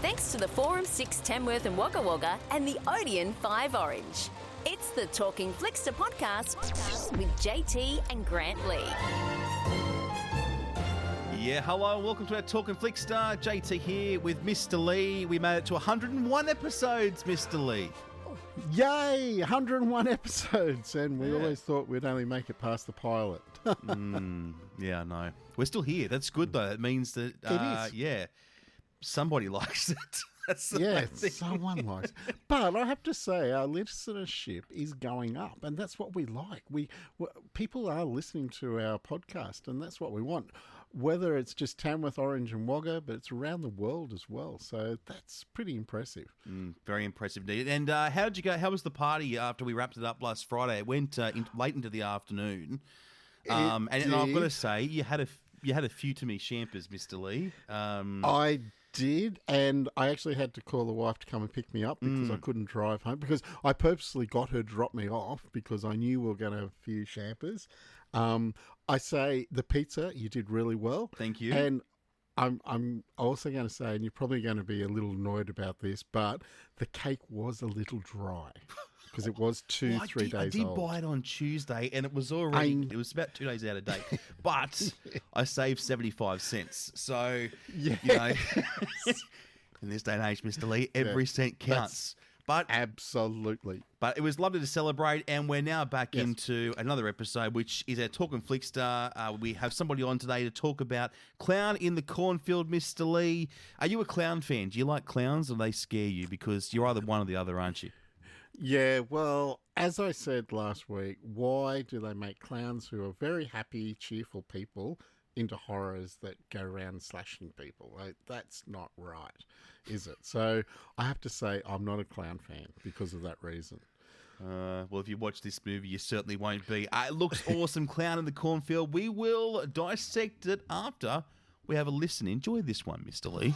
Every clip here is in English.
Thanks to the Forum 6 Tamworth and Wagga Wagga and the Odeon 5 Orange. It's the Talking Flickster podcast with JT and Grant Lee. Yeah, hello and welcome to our Talkin' Flickster. JT here with Mr. Lee. We made it to 101 episodes, Mr. Lee. Yay! 101 episodes, and we always thought we'd only make it past the pilot. Yeah, I know. We're still here. That's good, though. It means that, It is. yeah, somebody likes it. That's the main thing. Someone likes it. But I have to say, our listenership is going up, and that's what we like. People are listening to our podcast, and that's what we want. Whether it's just Tamworth, Orange and Wagga, but it's around the world as well. So that's pretty impressive. Very impressive indeed. And how did you go? How was the party after we wrapped it up last Friday? It went late into the afternoon. And I've got to say, you had a few to me champers, Mr. Lee. I did, and I actually had to call the wife to come and pick me up because I couldn't drive home, because I purposely got her to drop me off because I knew we were going to have a few champers. I say the pizza, you did really well. Thank you. And I'm also going to say, and you're probably going to be a little annoyed about this, but the cake was a little dry because it was 3 days old. I did buy it on Tuesday, and it was already it was about 2 days out of date. But I saved 75 cents. So, you know, in this day and age, Mr. Lee, every cent counts. But absolutely. But it was lovely to celebrate, and we're now back into another episode, which is our Talkin' Flickster. We have somebody on today to talk about Clown in the Cornfield, Mr. Lee. Are you a clown fan? Do you like clowns, or do they scare you? Because you're either one or the other, aren't you? Yeah, well, as I said last week, why do they make clowns who are very happy, cheerful people into horrors that go around slashing people? That's not right, is it? So I have to say I'm not a clown fan because of that reason. Well, if you watch this movie, you certainly won't be. It looks awesome, Clown in the Cornfield. We will dissect it after we have a listen. Enjoy this one, Mr. Lee.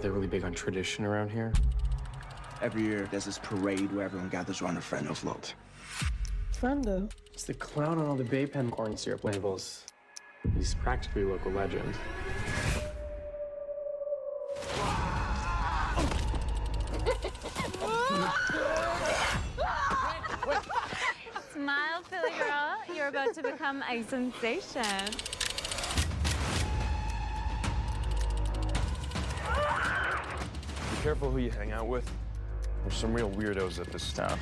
They're really big on tradition around here. Every year, there's this parade where everyone gathers around a Friendo float. Friendo? It's the clown on all the Bay Pen corn syrup labels. He's practically a local legend. Smile, Philly girl. You're about to become a sensation. Be careful who you hang out with. There's some real weirdos at this town.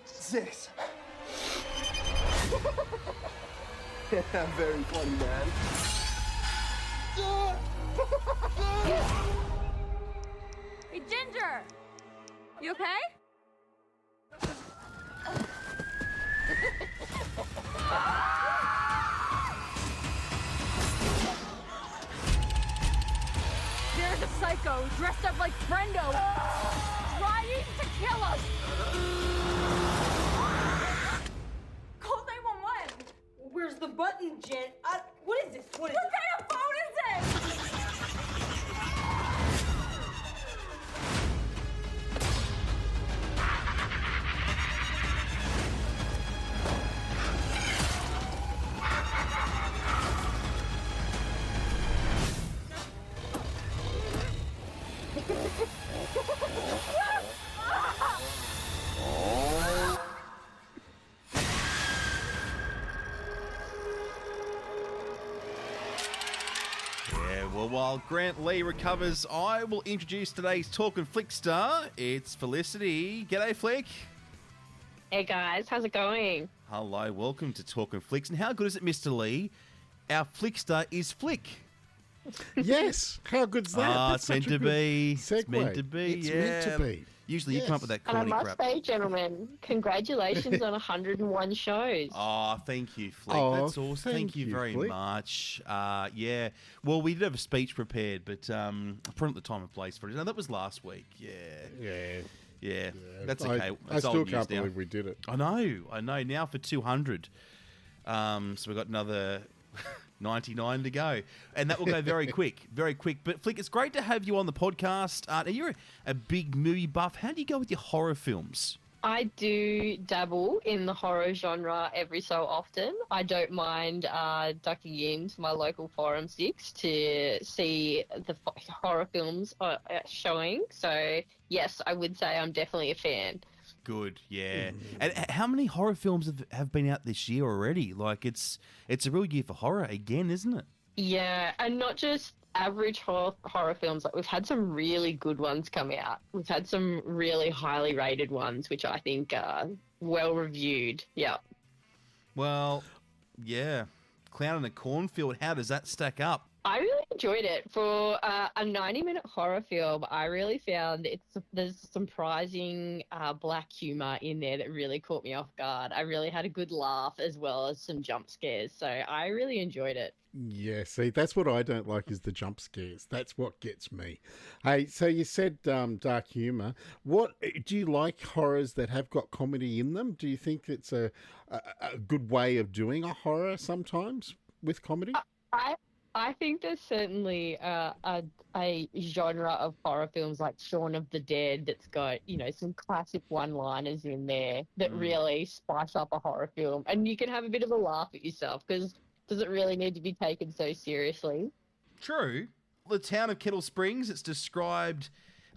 Six. Very funny, man. Hey, Ginger! You okay? There's a psycho dressed up like Friendo, trying to kill us! Call 911! Where's the button, Jen? What is this? What kind of phone is this? Well, while Grant Lee recovers, I will introduce today's Talkin' Flickster. It's Felicity. G'day, Flick. Hey guys, how's it going? Hello, welcome to Talkin' Flicks. And how good is it, Mr. Lee? Our Flickster is Flick. Yes, how good's that? It's meant to be. Segue. It's meant to be. It's yeah. meant to be. Usually you come up with that And I corny must crap. say, gentlemen, congratulations on 101 shows. Oh, thank you, Flick. Oh, That's awesome. Thank you very Flick. much. Yeah. Well, we did have a speech prepared, but I put it the time and place for it. No, that was last week. Yeah. Yeah. That's okay. I That's still old can't news now. believe we did it. I know. Now for 200. So we've got another 99 to go. And that will go very quick, very quick. But Flick, it's great to have you on the podcast. Now, you're a big movie buff. How do you go with your horror films? I do dabble in the horror genre every so often. I don't mind ducking into my local forum six to see the horror films showing. So, yes, I would say I'm definitely a fan. Good, yeah. And how many horror films have been out this year already? Like, it's a real year for horror again, isn't it? Yeah, and not just average horror films. Like we've had some really good ones come out. We've had some really highly rated ones, which I think are well reviewed. Yeah. Well, yeah. Clown in the Cornfield, how does that stack up? I really enjoyed it. For a 90-minute horror film, I really found there's surprising black humor in there that really caught me off guard. I really had a good laugh as well as some jump scares, so I really enjoyed it. Yeah, see, that's what I don't like is the jump scares. That's what gets me. Hey, so you said dark humour. What do you like horrors that have got comedy in them? Do you think it's a good way of doing a horror sometimes with comedy? I think there's certainly a genre of horror films like Shaun of the Dead that's got, some classic one-liners in there that really spice up a horror film. And you can have a bit of a laugh at yourself because does it really need to be taken so seriously? True. The town of Kettle Springs, it's described,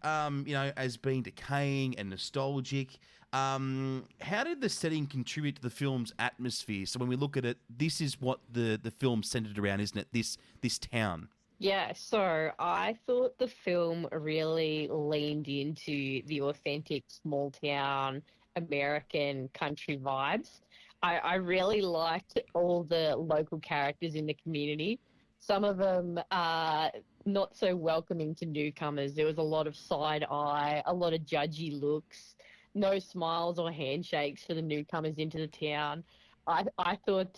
as being decaying and nostalgic. How did the setting contribute to the film's atmosphere? So when we look at it, this is what the film centered around, isn't it? This town. Yeah, so I thought the film really leaned into the authentic small town American country vibes. I really liked all the local characters in the community. Some of them are not so welcoming to newcomers. There was a lot of side eye, a lot of judgy looks, no smiles or handshakes for the newcomers into the town. I thought,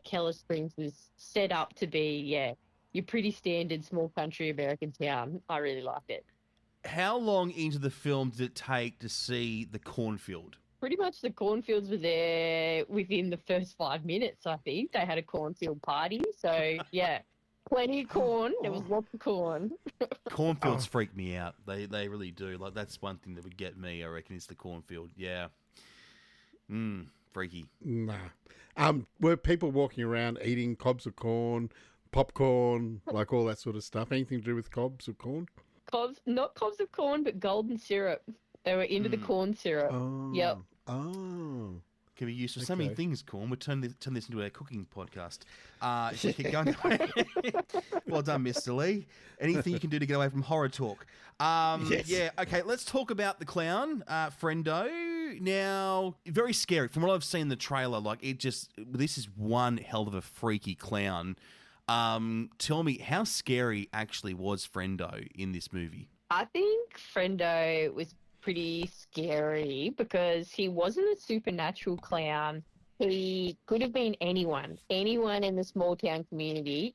Keller Springs was set up to be, your pretty standard small country American town. I really liked it. How long into the film did it take to see the cornfield? Pretty much the cornfields were there within the first 5 minutes, I think. They had a cornfield party. So, yeah, plenty of corn. There was lots of corn. Cornfields freak me out. They really do. Like, that's one thing that would get me, I reckon, is the cornfield. Yeah. Freaky. Nah. Were people walking around eating cobs of corn, popcorn, like all that sort of stuff? Anything to do with cobs of corn? Not cobs of corn, but golden syrup. They were into the corn syrup. Oh. Yep. Oh. Can be used for so many things, Corn. We'll turn this into a cooking podcast. If we keep going. Well done, Mr. Lee. Anything you can do to get away from horror talk. Yes. Yeah, okay, let's talk about the clown, Friendo. Now, very scary. From what I've seen in the trailer, this is one hell of a freaky clown. Tell me, how scary actually was Friendo in this movie? I think Friendo was pretty scary because he wasn't a supernatural clown. He could have been anyone in the small town community.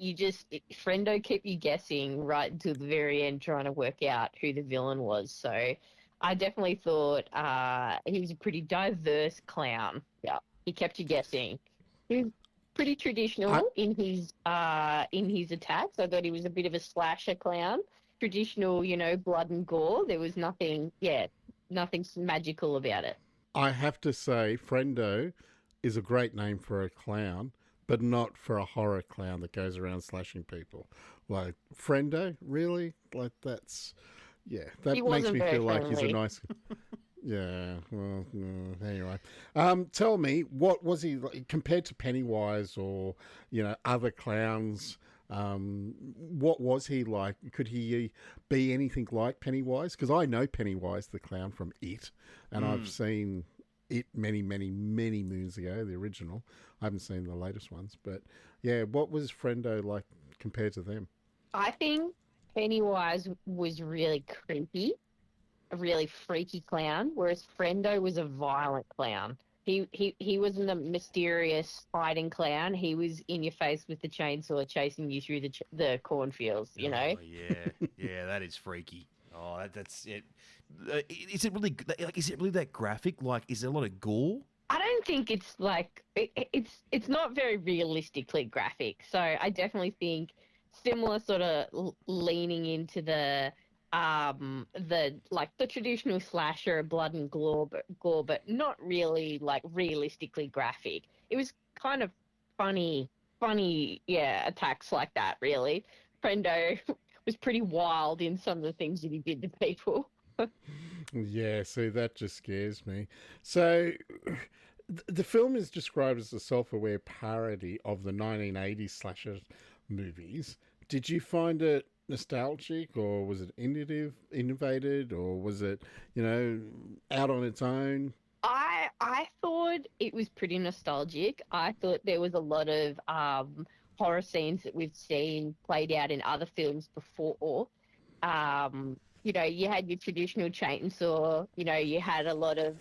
Friendo kept you guessing right until the very end trying to work out who the villain was. So I definitely thought he was a pretty diverse clown. Yeah, he kept you guessing. He was pretty traditional in his attacks. I thought he was a bit of a slasher clown. Traditional, blood and gore. There was nothing magical about it. I have to say, Friendo is a great name for a clown, but not for a horror clown that goes around slashing people. Like, Friendo? Really? Like, that's... Yeah, that makes me feel like he's a nice... Yeah, well, anyway. Tell me, what was he like, compared to Pennywise or, other clowns? What was he like? Could he be anything like Pennywise? Because I know Pennywise the clown from It, and I've seen It many, many, many moons ago, the original. I haven't seen the latest ones, but yeah, what was Friendo like compared to them? I think Pennywise was really creepy, a really freaky clown, whereas Friendo was a violent clown. He wasn't a mysterious hiding clown. He was in your face with the chainsaw chasing you through the cornfields, Oh, yeah, that is freaky. Oh, that's it. Is it really that graphic? Like, is there a lot of gore? I don't think it's like it's not very realistically graphic. So I definitely think similar sort of leaning into the the traditional slasher blood and gore, but not really like realistically graphic. It was kind of funny, yeah, attacks like that. Really, Friendo was pretty wild in some of the things that he did to people. Yeah, see, that just scares me. So, the film is described as a self-aware parody of the 1980s slasher movies. Did you find it nostalgic, or was it innovated, or was it, out on its own? I thought it was pretty nostalgic. I thought there was a lot of horror scenes that we've seen played out in other films before. You had your traditional chainsaw, you had a lot of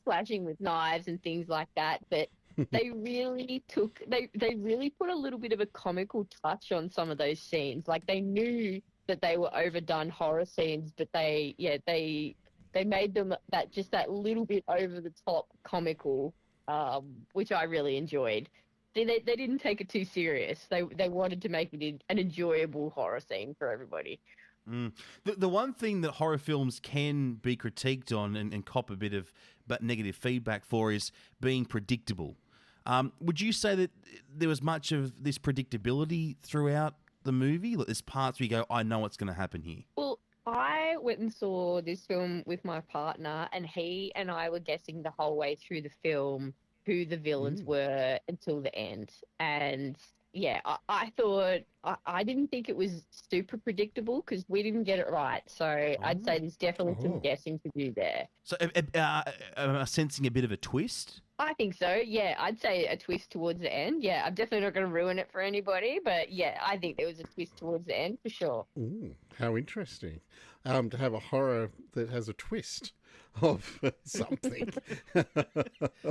slashing with knives and things like that, but they really they really put a little bit of a comical touch on some of those scenes. Like, they knew that they were overdone horror scenes, but they made them that little bit over the top comical, which I really enjoyed. They didn't take it too serious. They wanted to make it an enjoyable horror scene for everybody. The one thing that horror films can be critiqued on and cop a bit of negative feedback for is being predictable. Would you say that there was much of this predictability throughout the movie? Like, there's parts where you go, I know what's going to happen here. Well, I went and saw this film with my partner, and he and I were guessing the whole way through the film who the villains were until the end. And yeah, I thought, I didn't think it was super predictable because we didn't get it right. So I'd say there's definitely some guessing to do there. So sensing a bit of a twist? I think so, yeah. I'd say a twist towards the end. Yeah, I'm definitely not going to ruin it for anybody, but yeah, I think there was a twist towards the end for sure. Ooh, how interesting. To have a horror that has a twist of something.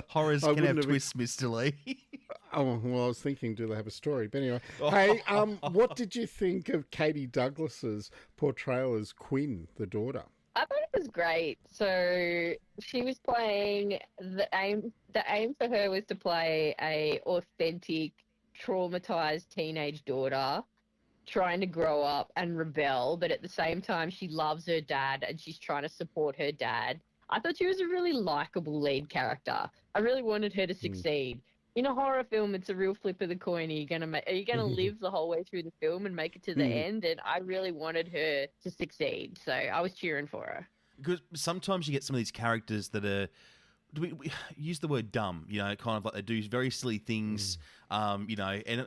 Horrors can have twists, Mr. Lee. Oh, well, I was thinking, do they have a story? But anyway, hey, what did you think of Katie Douglas's portrayal as Quinn, the daughter? I thought it was great. So she was playing the aim for her was to play a authentic, traumatized teenage daughter trying to grow up and rebel, but at the same time she loves her dad and she's trying to support her dad. I thought she was a really likable lead character. I really wanted her to succeed. In a horror film, it's a real flip of the coin. Are you gonna live the whole way through the film and make it to the end? And I really wanted her to succeed, so I was cheering for her. Because sometimes you get some of these characters that are, we use the word dumb, kind of like they do very silly things, and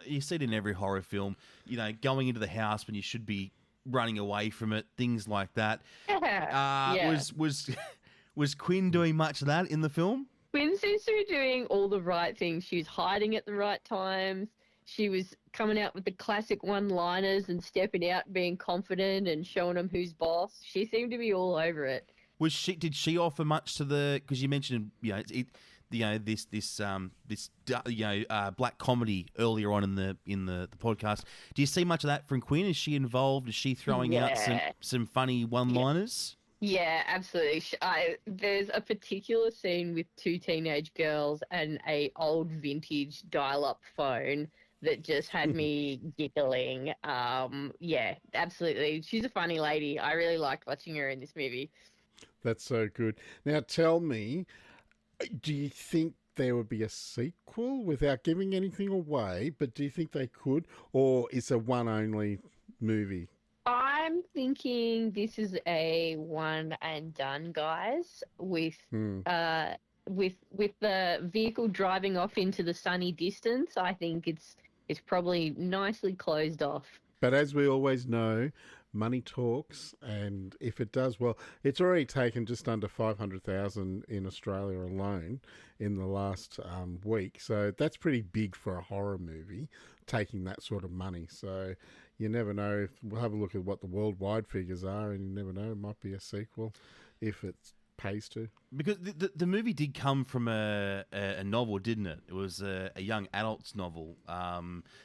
you see it in every horror film, going into the house when you should be running away from it, things like that. Yeah. Was Quinn doing much of that in the film? Quinn seems to be doing all the right things. She was hiding at the right times. She was coming out with the classic one-liners and stepping out, being confident and showing them who's boss. She seemed to be all over it. Did she offer much to because you mentioned this black comedy earlier on in the podcast? Do you see much of that from Quinn? Is she involved? Is she throwing out some funny one-liners? Yeah, absolutely. There's a particular scene with two teenage girls and a old vintage dial-up phone that just had me giggling. Yeah, absolutely. She's a funny lady. I really liked watching her in this movie. That's so good. Now tell me, do you think there would be a sequel without giving anything away, but do you think they could, or is it one only movie? I'm thinking this is a one and done, guys, with the vehicle driving off into the sunny distance. I think it's probably nicely closed off. But as we always know, money talks, and if it does well, it's already taken just under 500,000 in Australia alone in the last week. So that's pretty big for a horror movie, taking that sort of money. So you never know. We'll have a look at what the worldwide figures are, and you never know. It might be a sequel if it pays to. Because the movie did come from a novel, didn't it? It was a young adult's novel.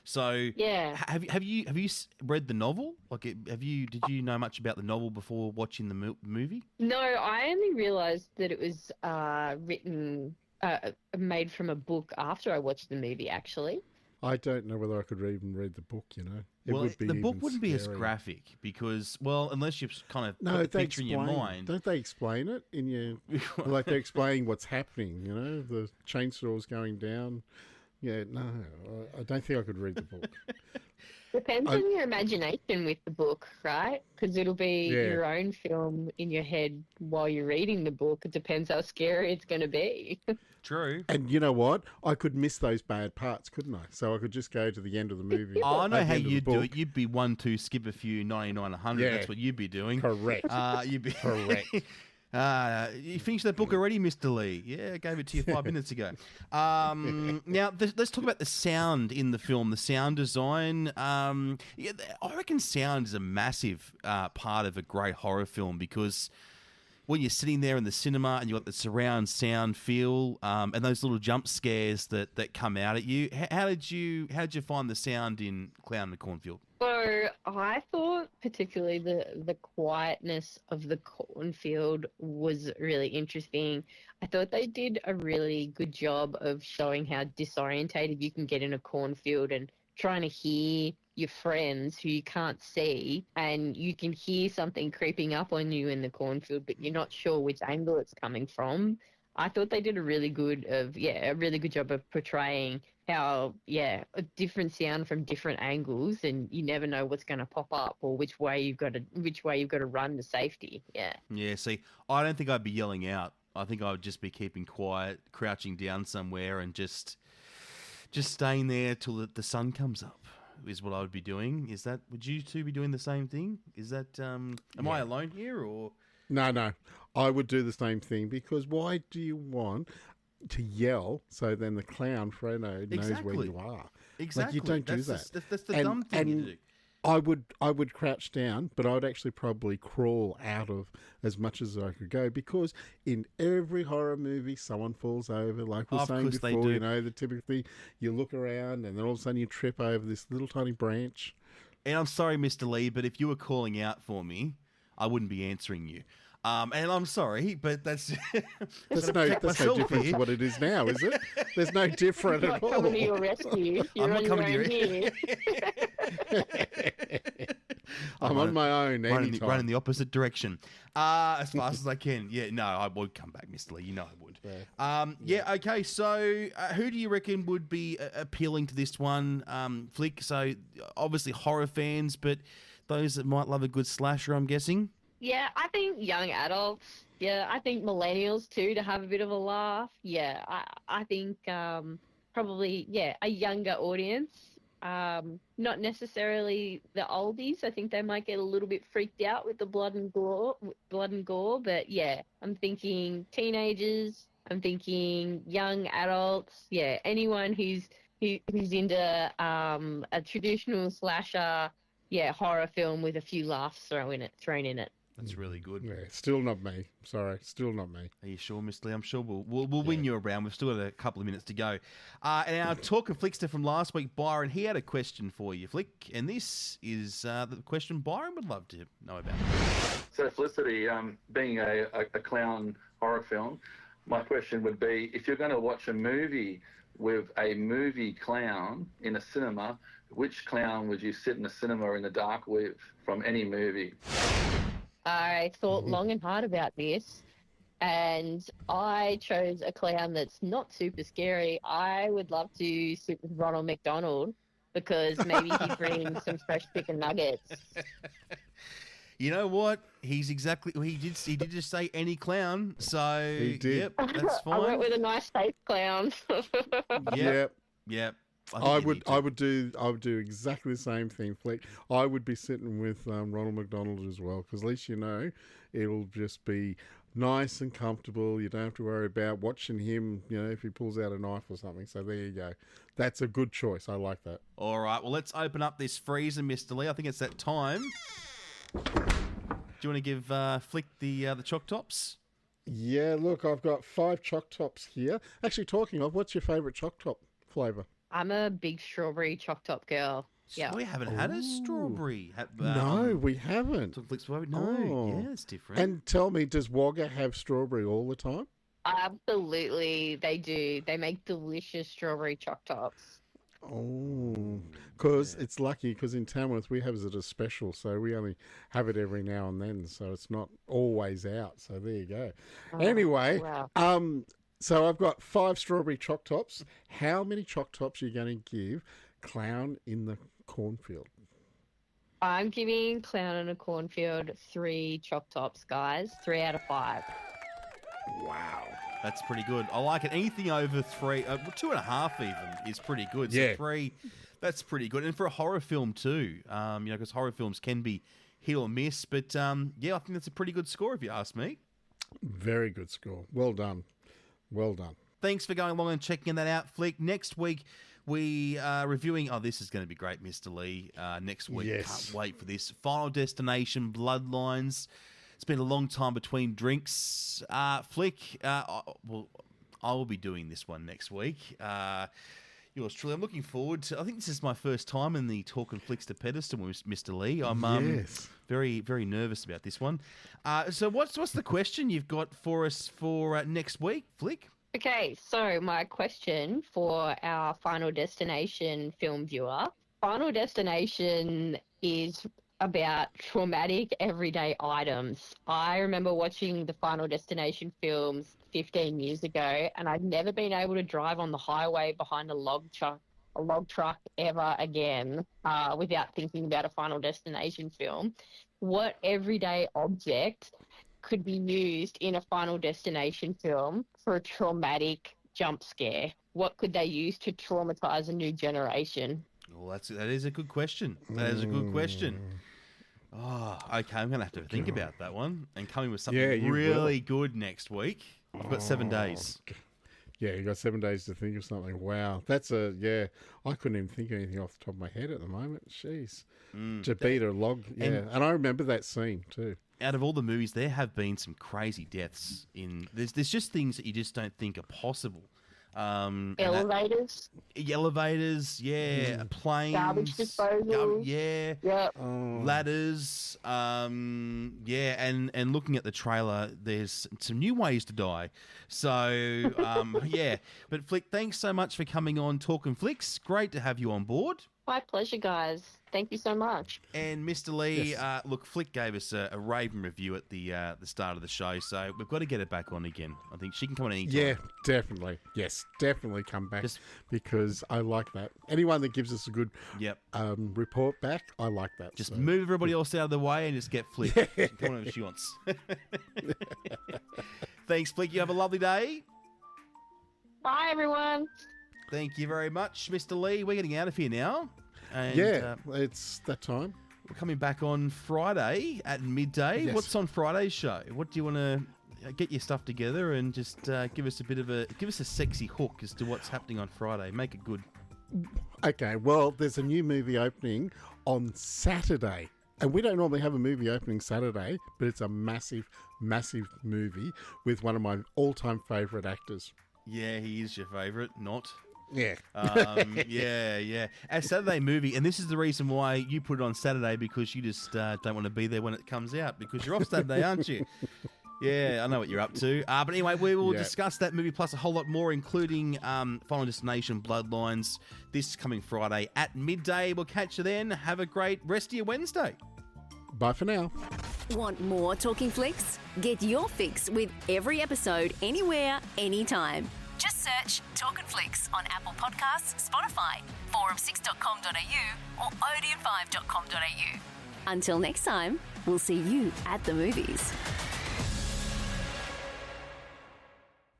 So yeah, have you read the novel? Did you know much about the novel before watching the movie? No, I only realised that it was written made from a book after I watched the movie, actually. I don't know whether I could even read the book, you know. The book even wouldn't be as scarier. graphic because, well, unless you've kind of No, put the they picture in your explain. mind. Don't they explain it in your like they explain what's happening? You know, the chainsaw's going down. Yeah, no, I don't think I could read the book. Depends on your imagination with the book, right? Because it'll be Yeah. your own film in your head while you're reading the book. It depends how scary it's going to be. True. And you know what? I could miss those bad parts, couldn't I? So I could just go to the end of the movie. Oh, I know at the how end of the you'd do book. it. You'd be 1, 2, skip a few, 99, 100. Yeah. That's what you'd be doing. Correct. You'd be Correct. You finished that book already, Mr. Lee? Yeah, I gave it to you 5 minutes ago. Now, let's talk about the sound in the film, the sound design. I reckon sound is a massive part of a great horror film because when you're sitting there in the cinema and you've got the surround sound feel and those little jump scares that come out at you, how did you find the sound in Clown in the Cornfield? So I thought particularly the quietness of the cornfield was really interesting. I thought they did a really good job of showing how disorientated you can get in a cornfield and trying to hear your friends who you can't see, and you can hear something creeping up on you in the cornfield, but you're not sure which angle it's coming from. I thought they did a really good job of portraying how, a different sound from different angles, and you never know what's going to pop up or which way you've got to run to safety. Yeah. Yeah, see, I don't think I'd be yelling out. I think I would just be keeping quiet, crouching down somewhere and just staying there till the sun comes up is what I would be doing. Would you two be doing the same thing? Is that, am I alone here or? No. I would do the same thing because why do you want to yell so then the clown, Fredo, knows where you are? Exactly. Like, you don't do that. That's the dumb thing you do. I would crouch down, but I would actually probably crawl out of as much as I could go because in every horror movie, someone falls over. Like we were saying course they before, do. you know, typically you look around and then all of a sudden you trip over this little tiny branch. And I'm sorry, Mr. Lee, but if you were calling out for me, I wouldn't be answering you. And I'm sorry, but that's That's no different to what it is now, is it? There's no different I'm at not all. coming to your rescue. You're not on coming your to own your here. I'm on my own anytime. Running the opposite direction as fast as I can. Yeah, no, I would come back, Mr. Lee. You know I would. Okay, so who do you reckon would be appealing to this one, Flick? So obviously horror fans, but those that might love a good slasher, I'm guessing. Yeah, I think young adults. Yeah, I think millennials too, to have a bit of a laugh. Yeah, I think probably, a younger audience. Not necessarily the oldies. I think they might get a little bit freaked out with the blood and gore. But yeah, I'm thinking teenagers. I'm thinking young adults. Yeah, anyone who's into a traditional slasher, horror film with a few laughs thrown in it. That's really good. Yeah, still not me. Sorry, still not me. Are you sure, Mr. Lee? I'm sure we'll win you around. We've still got a couple of minutes to go. And our Talkin' Flickster from last week, Byron, he had a question for you, Flick. And this is the question Byron would love to know about. So, Felicity, being a clown horror film, my question would be, if you're going to watch a movie with a movie clown in a cinema, which clown would you sit in the cinema in the dark with from any movie? I thought long and hard about this, and I chose a clown that's not super scary. I would love to sit with Ronald McDonald because maybe he'd bring some fresh chicken nuggets. You know what? He did just say any clown, so He did. Yep, that's fine. I went with a nice safe clown. Yep. I would do exactly the same thing, Flick. I would be sitting with Ronald McDonald as well, because at least you know it'll just be nice and comfortable. You don't have to worry about watching him, you know, if he pulls out a knife or something. So there you go. That's a good choice. I like that. All right, well, let's open up this freezer, Mr. Lee. I think it's that time. Do you want to give Flick the choc tops? Yeah, look, I've got 5 choc tops here. Actually, talking of, what's your favourite choc top flavour? I'm a big strawberry choc top girl. Yeah. We haven't had a strawberry. No, we haven't. No, yeah, it's different. And tell me, does Wagga have strawberry all the time? Absolutely, they do. They make delicious strawberry choc tops. Oh, because it's lucky because in Tamworth we have it as a special, so we only have it every now and then, so it's not always out. So there you go. Anyway, wow. So I've got 5 strawberry choc tops. How many choc tops are you going to give Clown in the Cornfield? I'm giving Clown in a Cornfield 3 choc tops, guys. 3 out of 5. Wow. That's pretty good. I like it. Anything over 3, 2.5 even is pretty good. So Yeah. 3, that's pretty good. And for a horror film too, because horror films can be hit or miss. But yeah, I think that's a pretty good score if you ask me. Very good score. Well done. Well done. Thanks for going along and checking that out, Flick. Next week, we are reviewing... Oh, this is going to be great, Mr. Lee. Next week. Yes. Can't wait for this. Final Destination, Bloodlines. It's been a long time between drinks. Flick, well, I will be doing this one next week. Yours truly. I'm looking forward to... I think this is my first time in the Talkin Flickster pedestal with Mr. Lee. I'm Yes. very, very nervous about this one. So what's the question you've got for us for next week, Flick? Okay, so my question for our Final Destination film viewer. Final Destination is about traumatic everyday items. I remember watching the Final Destination films 15 years ago, and I'd never been able to drive on the highway behind a log truck ever again without thinking about a Final Destination film. What everyday object could be used in a Final Destination film for a traumatic jump scare? What could they use to traumatize a new generation? Well, that is a good question. That is a good question. Oh, okay. I'm going to have to think about that one and come in with something really good next week. I've got 7 days. Yeah, you got 7 days to think of something. Wow. I couldn't even think of anything off the top of my head at the moment. Jeez. To beat a log. Yeah. And I remember that scene too. Out of all the movies, there have been some crazy deaths in... There's just things that you just don't think are possible. Elevators? Elevators, yeah. Planes. Garbage disposal. Yeah. Yep. Ladders. Yeah, and looking at the trailer, there's some new ways to die. So, yeah. But Flick, thanks so much for coming on Talkin Flicks. Great to have you on board. My pleasure, guys. Thank you so much. And Mr. Lee, look, Flick gave us a raving review at the start of the show, so we've got to get her back on again. I think she can come on anytime. Yeah, definitely. Yes, definitely come back because I like that. Anyone that gives us a good report back, I like that. Just move everybody else out of the way and just get Flick. She can come on if she wants. Thanks, Flick. You have a lovely day. Bye, everyone. Thank you very much, Mr. Lee. We're getting out of here now. And, it's that time. We're coming back on Friday at midday. Yes. What's on Friday's show? What do you want to get your stuff together and just give us a sexy hook as to what's happening on Friday? Make it good. Okay, well, there's a new movie opening on Saturday. And we don't normally have a movie opening Saturday, but it's a massive, massive movie with one of my all-time favourite actors. Yeah, he is your favourite, not... Yeah. Yeah. Our Saturday movie, and this is the reason why you put it on Saturday, because you just don't want to be there when it comes out, because you're off Saturday, aren't you? Yeah, I know what you're up to. But anyway, we will discuss that movie plus a whole lot more, including Final Destination Bloodlines, this coming Friday at midday. We'll catch you then. Have a great rest of your Wednesday. Bye for now. Want more Talking Flicks? Get your fix with every episode, anywhere, anytime. Just search Talkin Flicks on Apple Podcasts, Spotify, forum6.com.au or odeon5.com.au. Until next time, we'll see you at the movies.